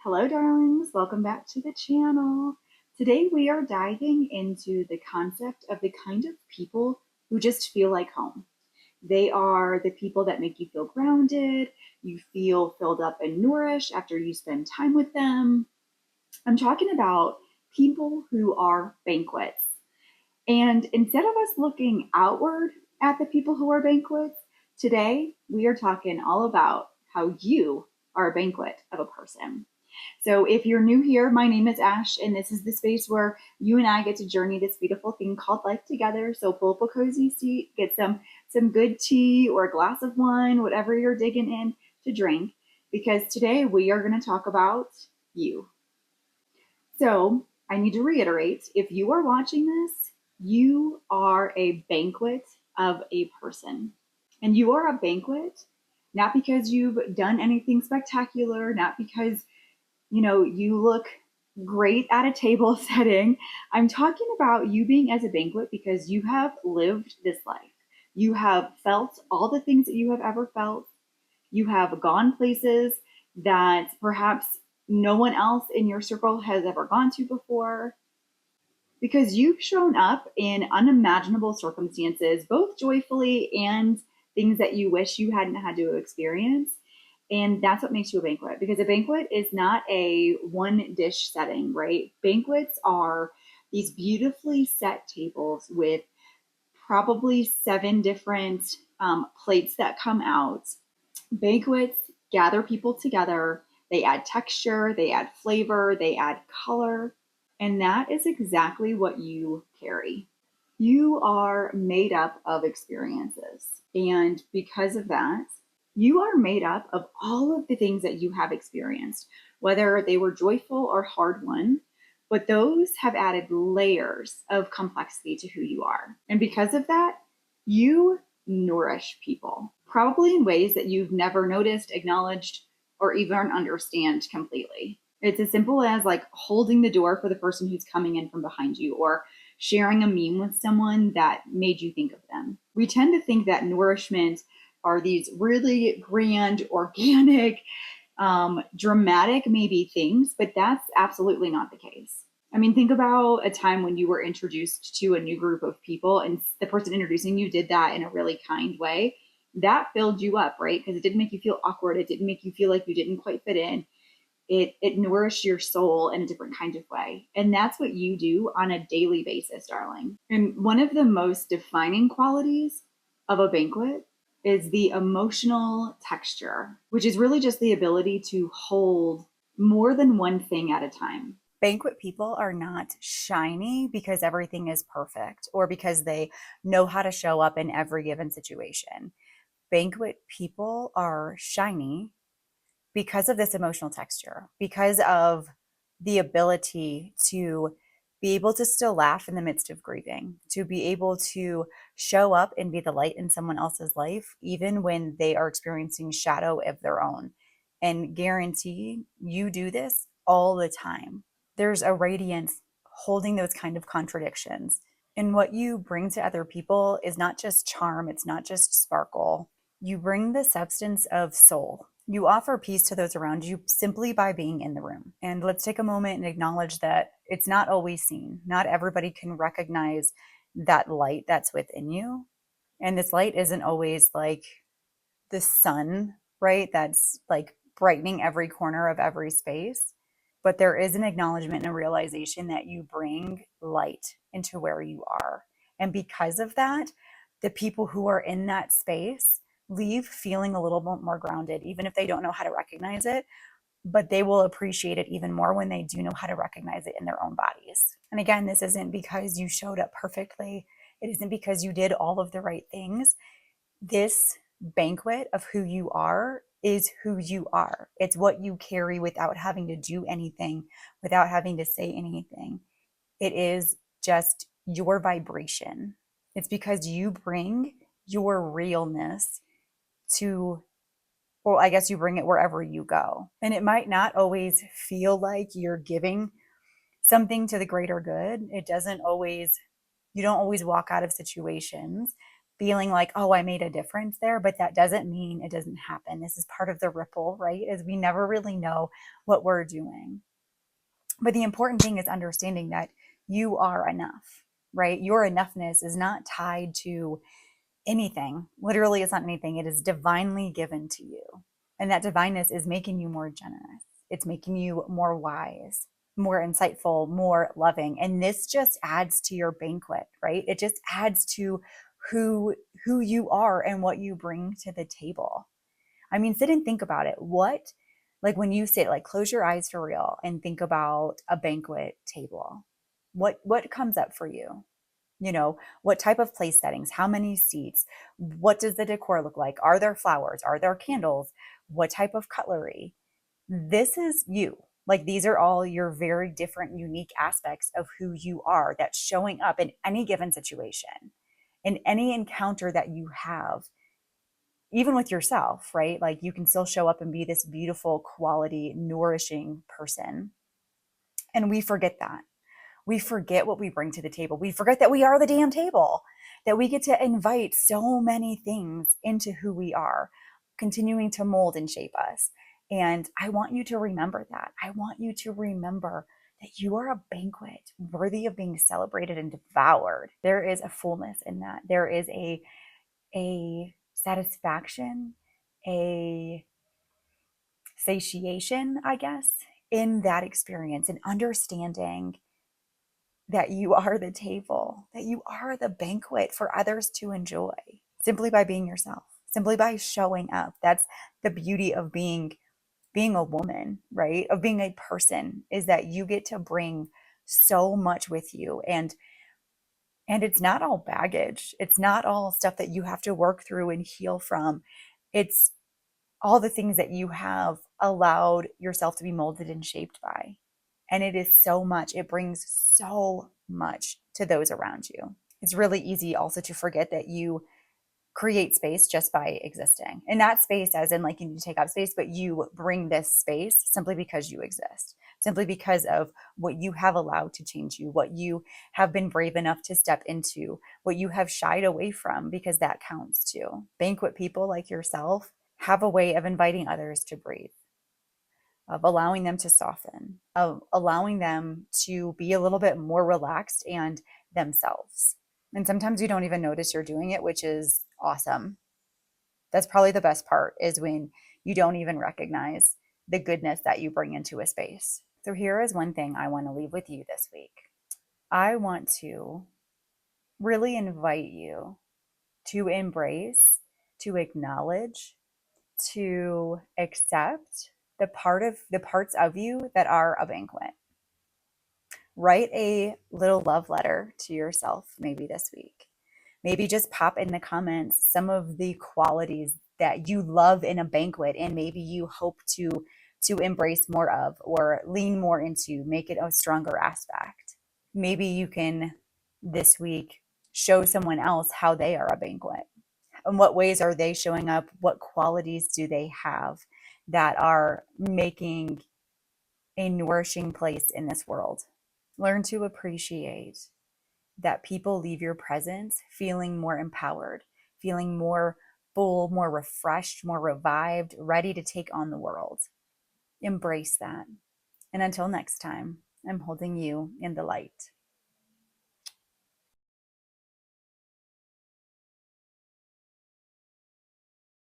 Hello, darlings. Welcome back to the channel. Today we are diving into the concept of the kind of people who just feel like home. They are the people that make you feel grounded, you feel filled up and nourished after you spend time with them. I'm talking about people who are banquets. And instead of us looking outward at the people who are banquets, today we are talking all about how you are a banquet of a person. So if you're new here, my name is Ash, and this is the space where you and I get to journey this beautiful thing called life together. So pull up a cozy seat, get some good tea or a glass of wine, whatever you're digging in to drink, because today we are going to talk about you. So I need to reiterate, if you are watching this, you are a banquet of a person. And you are a banquet, not because you've done anything spectacular, not because you look great at a table setting. I'm talking about you being as a banquet because you have lived this life. You have felt all the things that you have ever felt. You have gone places that perhaps no one else in your circle has ever gone to before. Because you've shown up in unimaginable circumstances, both joyfully and things that you wish you hadn't had to experience. And that's what makes you a banquet, because a banquet is not a one dish setting, right? Banquets are these beautifully set tables with probably 7 different plates that come out. Banquets gather people together. They add texture, they add flavor, they add color. And that is exactly what you carry. You are made up of experiences. And because of that, you are made up of all of the things that you have experienced, whether they were joyful or hard won, but those have added layers of complexity to who you are. And because of that, you nourish people, probably in ways that you've never noticed, acknowledged, or even understand completely. It's as simple as like holding the door for the person who's coming in from behind you, or sharing a meme with someone that made you think of them. We tend to think that nourishment are these really grand, organic, dramatic maybe things, but that's absolutely not the case. I mean, think about a time when you were introduced to a new group of people and the person introducing you did that in a really kind way. That filled you up, right? Because it didn't make you feel awkward. It didn't make you feel like you didn't quite fit in. It nourished your soul in a different kind of way. And that's what you do on a daily basis, darling. And one of the most defining qualities of a banquet is the emotional texture, which is really just the ability to hold more than one thing at a time. Banquet people are not shiny because everything is perfect or because they know how to show up in every given situation. Banquet people are shiny because of this emotional texture, because of the ability to be able to still laugh in the midst of grieving, to be able to show up and be the light in someone else's life, even when they are experiencing shadow of their own. And guarantee you do this all the time. There's a radiance holding those kind of contradictions. And what you bring to other people is not just charm, it's not just sparkle. You bring the substance of soul. You offer peace to those around you simply by being in the room. And let's take a moment and acknowledge that it's not always seen. Not everybody can recognize that light that's within you. And this light isn't always like the sun, right? That's like brightening every corner of every space. But there is an acknowledgement and a realization that you bring light into where you are. And because of that, the people who are in that space leave feeling a little bit more grounded, even if they don't know how to recognize it, but they will appreciate it even more when they do know how to recognize it in their own bodies. And again, this isn't because you showed up perfectly. It isn't because you did all of the right things. This banquet of who you are is who you are. It's what you carry without having to do anything, without having to say anything. It is just your vibration. It's because you bring your realness to, well, I guess you bring it wherever you go. And it might not always feel like you're giving something to the greater good. It doesn't always, you don't always walk out of situations feeling like, oh, I made a difference there, but that doesn't mean it doesn't happen. This is part of the ripple, right? Is we never really know what we're doing. But the important thing is understanding that you are enough, right? Your enoughness is not tied to anything. Literally, it's not anything. It is divinely given to you. And that divineness is making you more generous. It's making you more wise, more insightful, more loving. And this just adds to your banquet, right? It just adds to who who you are and what you bring to the table. I mean, sit and think about it. What, like when you sit, like close your eyes for real and think about a banquet table. What comes up for you? You know, what type of place settings, how many seats, what does the decor look like? Are there flowers? Are there candles? What type of cutlery? This is you. Like these are all your very different, unique aspects of who you are that's showing up in any given situation, in any encounter that you have, even with yourself, right? Like you can still show up and be this beautiful, quality, nourishing person. And we forget that. We forget what we bring to the table. We forget that we are the damn table, that we get to invite so many things into who we are, continuing to mold and shape us. And I want you to remember that. I want you to remember that you are a banquet worthy of being celebrated and devoured. There is a fullness in that. There is a satisfaction, a satiation, I guess, in that experience and understanding that you are the table, that you are the banquet for others to enjoy simply by being yourself, simply by showing up. That's the beauty of being a woman, right? Of being a person is that you get to bring so much with you and it's not all baggage. It's not all stuff that you have to work through and heal from. It's all the things that you have allowed yourself to be molded and shaped by. And it is so much, it brings so much to those around you. It's really easy also to forget that you create space just by existing. And not space as in like you need to take up space, but you bring this space simply because you exist, simply because of what you have allowed to change you, what you have been brave enough to step into, what you have shied away from, because that counts too. Banquet people like yourself have a way of inviting others to breathe, of allowing them to soften, of allowing them to be a little bit more relaxed and themselves. And sometimes you don't even notice you're doing it, which is awesome. That's probably the best part is when you don't even recognize the goodness that you bring into a space. So here is one thing I want to leave with you this week. I want to really invite you to embrace, to acknowledge, to accept the parts of you that are a banquet. Write a little love letter to yourself maybe this week. Maybe just pop in the comments some of the qualities that you love in a banquet and maybe you hope to embrace more of or lean more into, make it a stronger aspect. Maybe you can this week show someone else how they are a banquet. In what ways are they showing up? What qualities do they have that are making a nourishing place in this world? Learn to appreciate that people leave your presence feeling more empowered, feeling more full, more refreshed, more revived, ready to take on the world. Embrace that. And until next time, I'm holding you in the light.